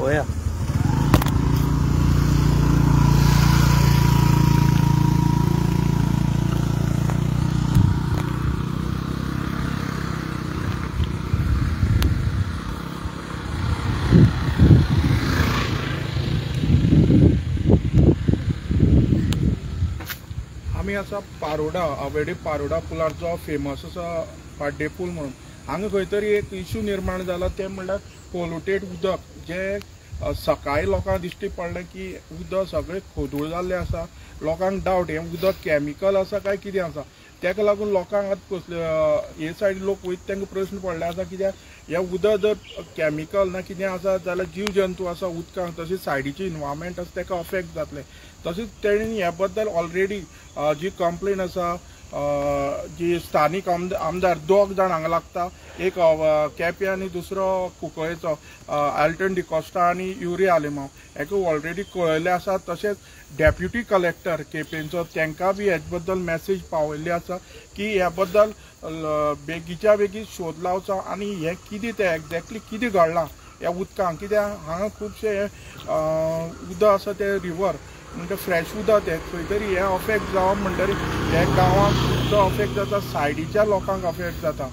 पळया आमी आसा पारोडा आवेडे पारोडा पुलार जो फेमस आसा पाड्डे पूल म्हणून हांगा खंय तरी एक इश्यू निर्माण जाला ते म्हणल्यार पोल्युटेड उदक जे सकाळी लोकांक दिश्टी पडलें की उदक सगळें खोदूळ जाल्लें आसा। लोकांक डावट हें उदक कॅमिकल आसा काय कितें आसा, तेका लागून लोकांक आतां हे सायड लोक वयता तांकां प्रश्न पडले आसा कित्याक हें उदक जर कॅमिकल ना कितें आसा जाल्यार जीव जंतू आसा उदकांत तशेंच सायडीचे इन्वायरमेंट आसा ताका अफेक्ट जातलें। तशेंच तेणें ह्या बद्दल ऑलरेडी जी कंप्लेन आसा जी स्थानीक आमदार 2 जाण हांगा लागता, एक केप्यां आनी दुसरो कुंकळ्ळेचो आल्टन डिकोस्टा आनी युरिया आलेमांव हेका ऑलरेडी कळयल्लें आसा। तशेंच डेप्युटी कलेक्टर केपेंचो तांकां बी हेजे बद्दल मेसेज पावयल्ली आसा की ह्या बद्दल बेगीच्या बेगीन शोध लावचो आनी हें कितें तें एक्झॅक्टली कितें घडलां ह्या उदकांत, कित्याक हांगा खुबशे उदक आसा तें रिवर म्हणजे फ्रेश उदक तें खंय तरी हें अफेक्ट जावप म्हणटरी ह्या गांवांक जो अफेक्ट जाता सायडीच्या लोकांक अफेक्ट जाता।